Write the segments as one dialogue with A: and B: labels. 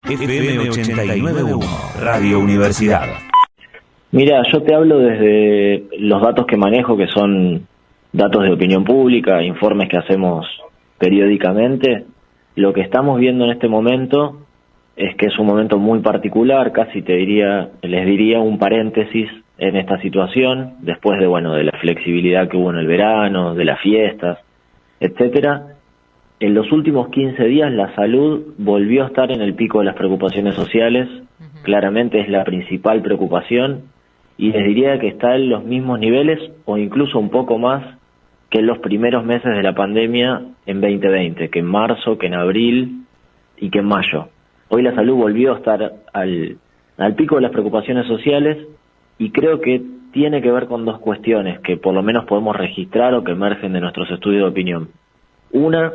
A: FM 89.1, Radio Universidad.
B: Mira, yo te hablo desde los datos que manejo, que son datos de opinión pública, informes que hacemos periódicamente. Lo que estamos viendo en este momento es que es un momento muy particular, casi les diría un paréntesis en esta situación, después de la flexibilidad que hubo en el verano, de las fiestas, etcétera. En los últimos 15 días la salud volvió a estar en el pico de las preocupaciones sociales, claramente es la principal preocupación, y les diría que está en los mismos niveles o incluso un poco más que en los primeros meses de la pandemia en 2020, que en marzo, que en abril y que en mayo. Hoy la salud volvió a estar al pico de las preocupaciones sociales y creo que tiene que ver con dos cuestiones que por lo menos podemos registrar o que emergen de nuestros estudios de opinión. Una,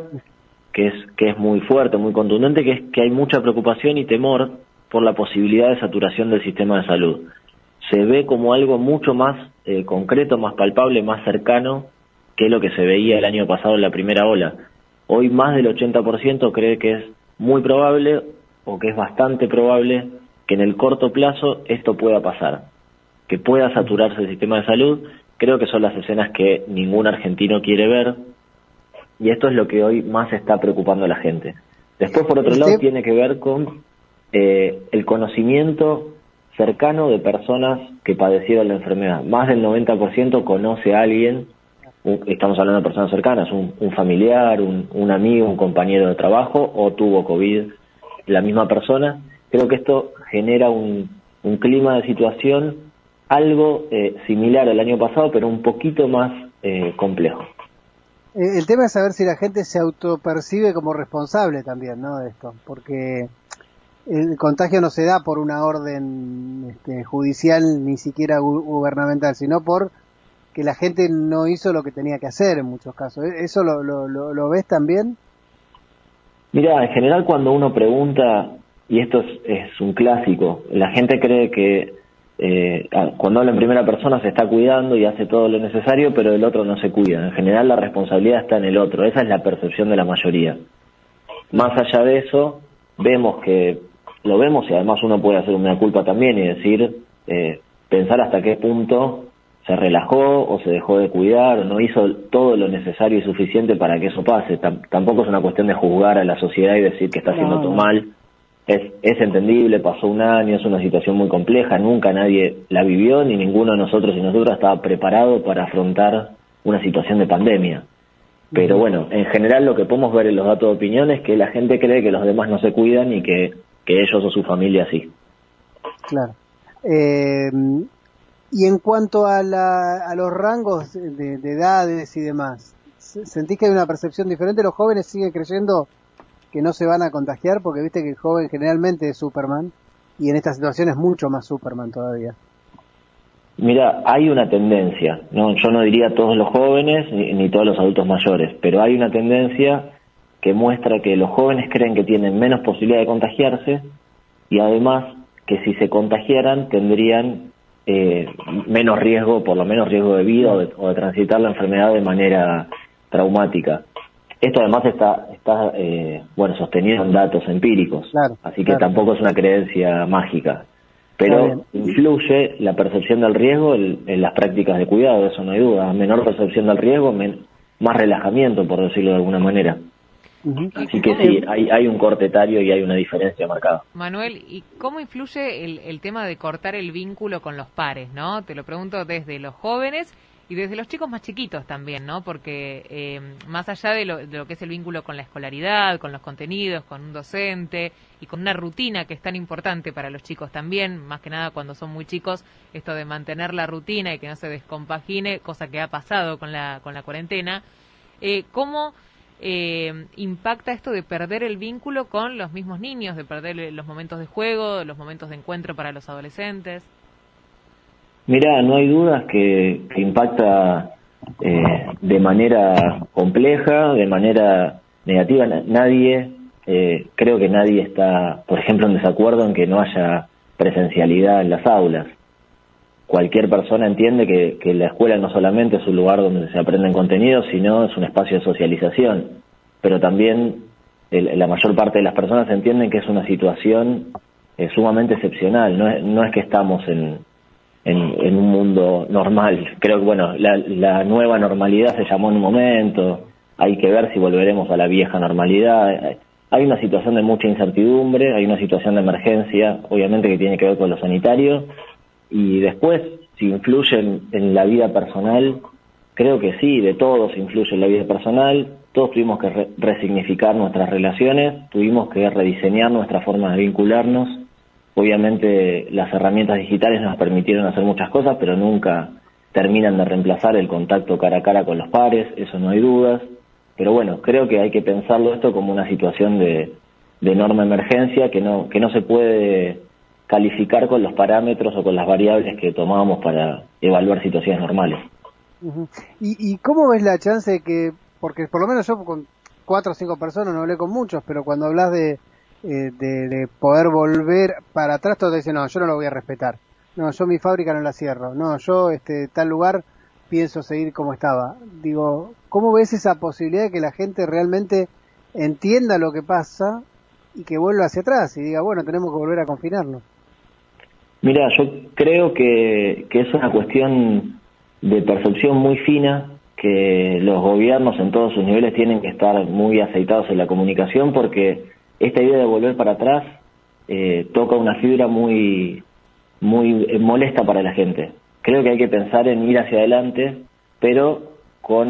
B: que es muy fuerte, muy contundente, que es que hay mucha preocupación y temor por la posibilidad de saturación del sistema de salud. Se ve como algo mucho más concreto, más palpable, más cercano que lo que se veía el año pasado en la primera ola. Hoy más del 80% cree que es muy probable o que es bastante probable que en el corto plazo esto pueda pasar, que pueda saturarse el sistema de salud. Creo que son las escenas que ningún argentino quiere ver y esto es lo que hoy más está preocupando a la gente. Después, por otro lado, tiene que ver con el conocimiento cercano de personas que padecieron la enfermedad. Más del 90% conoce a alguien, estamos hablando de personas cercanas, un familiar, un amigo, un compañero de trabajo, o tuvo COVID la misma persona. Creo que esto genera un clima de situación algo similar al año pasado, pero un poquito más complejo.
C: El tema es saber si la gente se autopercibe como responsable también, ¿no?, de esto, porque el contagio no se da por una orden judicial ni siquiera gubernamental, sino por que la gente no hizo lo que tenía que hacer en muchos casos. ¿Eso lo ves también?
B: Mira, en general cuando uno pregunta, y esto es un clásico, la gente cree que cuando habla en primera persona se está cuidando y hace todo lo necesario, pero el otro no se cuida. En general la responsabilidad está en el otro, esa es la percepción de la mayoría. Más allá de eso, lo vemos y además uno puede hacer una culpa también y decir, pensar hasta qué punto se relajó o se dejó de cuidar o no hizo todo lo necesario y suficiente para que eso pase. Tampoco es una cuestión de juzgar a la sociedad y decir que está haciendo todo mal. Es entendible, pasó un año, es una situación muy compleja, nunca nadie la vivió, ni ninguno de nosotros y nosotras estaba preparado para afrontar una situación de pandemia. Pero bueno, en general lo que podemos ver en los datos de opinión es que la gente cree que los demás no se cuidan y que ellos o su familia sí.
C: Claro. Y en cuanto a los rangos de edades y demás, ¿sentís que hay una percepción diferente? ¿Los jóvenes siguen creyendo que no se van a contagiar? Porque viste que el joven generalmente es Superman y en esta situación es mucho más Superman todavía.
B: Mira, hay una tendencia, yo no diría todos los jóvenes ni todos los adultos mayores, pero hay una tendencia que muestra que los jóvenes creen que tienen menos posibilidad de contagiarse y además que si se contagiaran tendrían menos riesgo, por lo menos riesgo de vida o de transitar la enfermedad de manera traumática. Esto además está sostenido en datos empíricos, claro, así que tampoco es una creencia mágica, pero influye la percepción del riesgo en las prácticas de cuidado, eso no hay duda. Menor percepción del riesgo, más relajamiento, por decirlo de alguna manera. Así que sí, hay un corte etario y hay una diferencia marcada.
D: Manuel, ¿y cómo influye el tema de cortar el vínculo con los pares, no? Te lo pregunto desde los jóvenes y desde los chicos más chiquitos también, ¿no? Porque más allá de lo que es el vínculo con la escolaridad, con los contenidos, con un docente y con una rutina que es tan importante para los chicos también, más que nada cuando son muy chicos, esto de mantener la rutina y que no se descompagine, cosa que ha pasado con la cuarentena, ¿cómo impacta esto de perder el vínculo con los mismos niños, de perder los momentos de juego, los momentos de encuentro para los adolescentes?
B: Mira, no hay dudas que impacta de manera compleja, de manera negativa. Creo que nadie está, por ejemplo, en desacuerdo en que no haya presencialidad en las aulas. Cualquier persona entiende que la escuela no solamente es un lugar donde se aprenden contenidos, sino es un espacio de socialización. Pero también la mayor parte de las personas entienden que es una situación sumamente excepcional, no es que estamos en un mundo normal. Creo que, bueno, la nueva normalidad se llamó en un momento, hay que ver si volveremos a la vieja normalidad. Hay una situación de mucha incertidumbre, hay una situación de emergencia, obviamente que tiene que ver con lo sanitario, y después, si influye en la vida personal, creo que sí, de todos influye en la vida personal. Todos tuvimos que resignificar nuestras relaciones, tuvimos que rediseñar nuestra forma de vincularnos. Obviamente las herramientas digitales nos permitieron hacer muchas cosas, pero nunca terminan de reemplazar el contacto cara a cara con los pares, eso no hay dudas. Pero bueno, creo que hay que pensarlo esto como una situación de enorme emergencia que no se puede calificar con los parámetros o con las variables que tomábamos para evaluar situaciones normales.
C: Uh-huh. ¿Y cómo ves la chance de que, porque por lo menos yo con 4 o 5 personas no hablé con muchos, pero cuando hablas de poder volver para atrás, todos dicen, no, yo no lo voy a respetar, no, yo mi fábrica no la cierro, no, yo tal lugar pienso seguir como estaba? Digo, ¿cómo ves esa posibilidad de que la gente realmente entienda lo que pasa y que vuelva hacia atrás y diga, bueno, tenemos que volver a confinarnos?
B: Mira, yo creo que es una cuestión de percepción muy fina, que los gobiernos en todos sus niveles tienen que estar muy aceitados en la comunicación, porque esta idea de volver para atrás toca una fibra muy molesta para la gente. Creo que hay que pensar en ir hacia adelante, pero con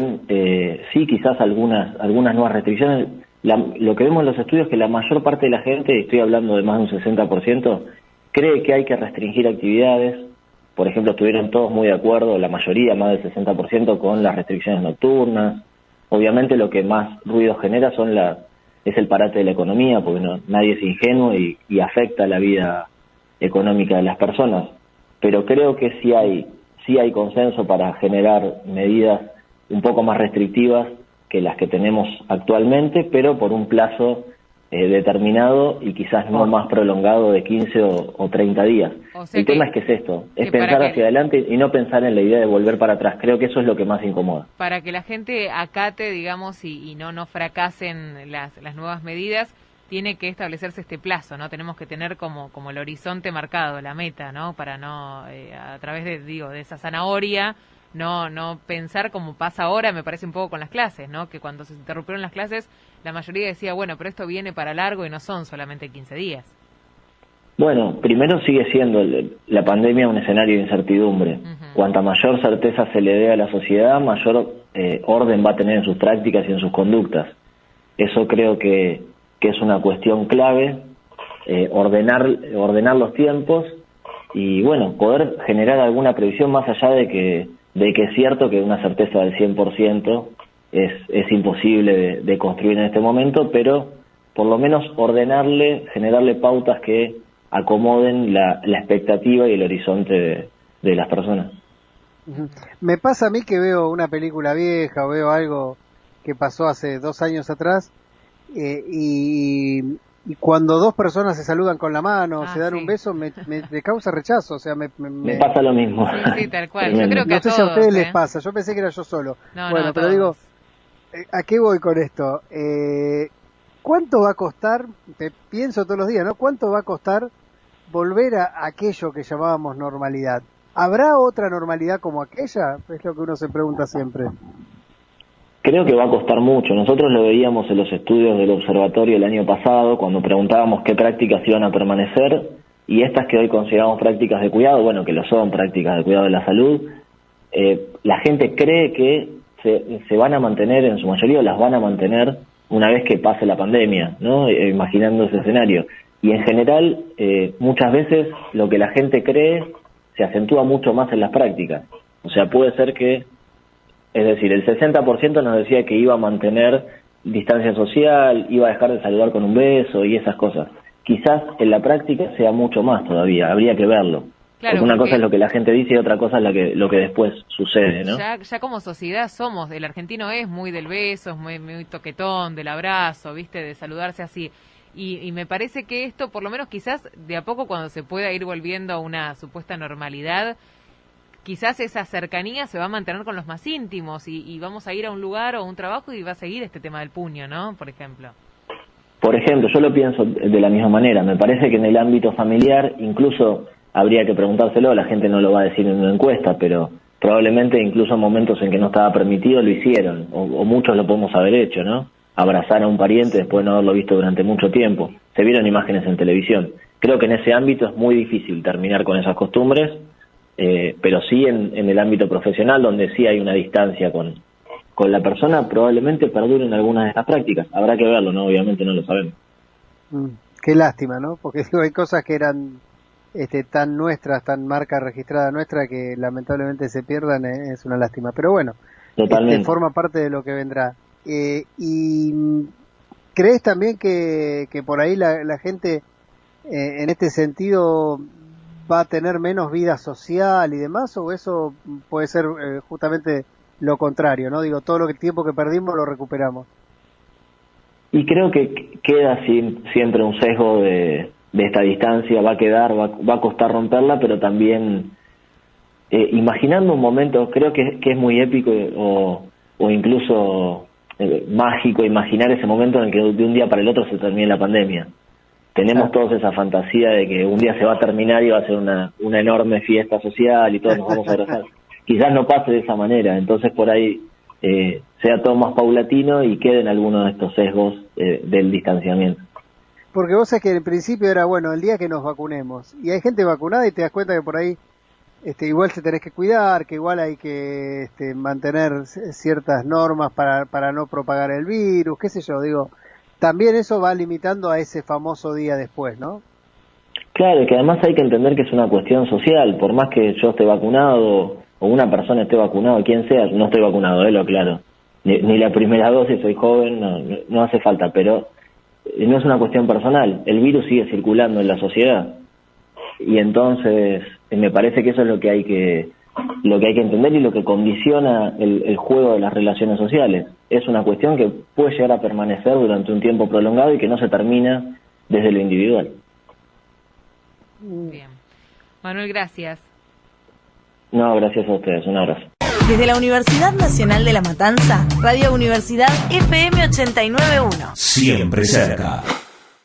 B: sí quizás algunas nuevas restricciones. Lo que vemos en los estudios es que la mayor parte de la gente, y estoy hablando de más de un 60%, cree que hay que restringir actividades. Por ejemplo, estuvieron todos muy de acuerdo, la mayoría, más del 60%, con las restricciones nocturnas. Obviamente lo que más ruido genera es el parate de la economía, porque nadie es ingenuo y afecta la vida económica de las personas. Pero creo que sí hay consenso para generar medidas un poco más restrictivas que las que tenemos actualmente, pero por un plazo determinado y quizás no más prolongado de 15 o 30 días. O sea, el tema es que es esto, es pensar hacia adelante y no pensar en la idea de volver para atrás. Creo que eso es lo que más incomoda.
D: Para que la gente acate, digamos, y no fracasen las nuevas medidas, tiene que establecerse este plazo, ¿no? Tenemos que tener como el horizonte marcado, la meta, ¿no? Para no, a través de esa zanahoria, no pensar como pasa ahora, me parece un poco con las clases, ¿no? Que cuando se interrumpieron las clases, la mayoría decía, bueno, pero esto viene para largo y no son solamente 15 días.
B: Bueno, primero sigue siendo la pandemia un escenario de incertidumbre. Uh-huh. Cuanta mayor certeza se le dé a la sociedad, mayor orden va a tener en sus prácticas y en sus conductas. Eso creo que es una cuestión clave, ordenar los tiempos y, bueno, poder generar alguna previsión más allá de que es cierto que una certeza del 100% es imposible de construir en este momento, pero por lo menos generarle pautas que acomoden la expectativa y el horizonte de las personas.
C: Me pasa a mí que veo una película vieja o veo algo que pasó hace 2 años atrás y cuando 2 personas se saludan con la mano, se dan un beso, me causa rechazo, o sea, me
B: pasa lo mismo.
D: Sí, tal cual. Yo creo que
C: no sé si a ustedes les pasa, yo pensé que era yo solo. Bueno, pero digo, ¿a qué voy con esto? ¿Cuánto va a costar? Pienso todos los días, ¿no? ¿Cuánto va a costar volver a aquello que llamábamos normalidad? ¿Habrá otra normalidad como aquella? Es lo que uno se pregunta siempre.
B: Creo que va a costar mucho. Nosotros lo veíamos en los estudios del observatorio el año pasado, cuando preguntábamos qué prácticas iban a permanecer, y estas que hoy consideramos prácticas de cuidado, bueno, que lo son, prácticas de cuidado de la salud, la gente cree que se van a mantener, en su mayoría las van a mantener una vez que pase la pandemia, ¿no? Imaginando ese escenario. Y en general, muchas veces lo que la gente cree se acentúa mucho más en las prácticas. O sea, puede ser que, es decir, el 60% nos decía que iba a mantener distancia social, iba a dejar de saludar con un beso y esas cosas. Quizás en la práctica sea mucho más todavía, habría que verlo. Claro, porque una cosa es lo que la gente dice y otra cosa es lo que después sucede, ¿no?
D: Ya como sociedad el argentino es muy del beso, es muy toquetón, del abrazo, ¿viste? De saludarse así. Y me parece que esto, por lo menos quizás de a poco cuando se pueda ir volviendo a una supuesta normalidad, quizás esa cercanía se va a mantener con los más íntimos y vamos a ir a un lugar o a un trabajo y va a seguir este tema del puño, ¿no? Por ejemplo.
B: Por ejemplo, yo lo pienso de la misma manera. Me parece que en el ámbito familiar incluso habría que preguntárselo, la gente no lo va a decir en una encuesta, pero probablemente incluso en momentos en que no estaba permitido lo hicieron, o muchos lo podemos haber hecho, ¿no? Abrazar a un pariente después de no haberlo visto durante mucho tiempo. Se vieron imágenes en televisión. Creo que en ese ámbito es muy difícil terminar con esas costumbres, pero sí en el ámbito profesional, donde sí hay una distancia con la persona, probablemente perduren algunas de estas prácticas. Habrá que verlo, ¿no? Obviamente no lo sabemos.
C: Qué lástima, ¿no? Porque digo, hay cosas que eran tan nuestras, tan marca registrada nuestra, que lamentablemente se pierdan, es una lástima. Pero bueno,
B: totalmente.
C: Forma parte de lo que vendrá. ¿Y crees también que por ahí la gente en este sentido va a tener menos vida social y demás, o eso puede ser justamente lo contrario, ¿no? Digo, todo el tiempo que perdimos lo recuperamos.
B: Y creo que queda siempre un sesgo de esta distancia, va a quedar, va a costar romperla, pero también imaginando un momento, creo que es muy épico o incluso mágico imaginar ese momento en el que de un día para el otro se termine la pandemia. Tenemos todos esa fantasía de que un día se va a terminar y va a ser una enorme fiesta social y todos nos vamos a abrazar. Quizás no pase de esa manera, entonces por ahí sea todo más paulatino y queden algunos de estos sesgos del distanciamiento.
C: Porque vos sabés que en principio era, bueno, el día que nos vacunemos, y hay gente vacunada y te das cuenta que por ahí igual se tenés que cuidar, que igual hay que mantener ciertas normas para no propagar el virus, qué sé yo, digo, también eso va limitando a ese famoso día después, ¿no?
B: Claro, que además hay que entender que es una cuestión social, por más que yo esté vacunado o una persona esté vacunado, quien sea, no estoy vacunado, lo claro, ni la primera dosis, soy joven, no hace falta, pero no es una cuestión personal, el virus sigue circulando en la sociedad y entonces me parece que eso es lo que hay que entender y lo que condiciona el juego de las relaciones sociales. Es una cuestión que puede llegar a permanecer durante un tiempo prolongado y que no se termina desde lo individual.
D: Bien. Manuel, gracias.
B: No, gracias a ustedes. Un abrazo.
E: Desde la Universidad Nacional de La Matanza, Radio Universidad FM 89.1.
A: Siempre cerca.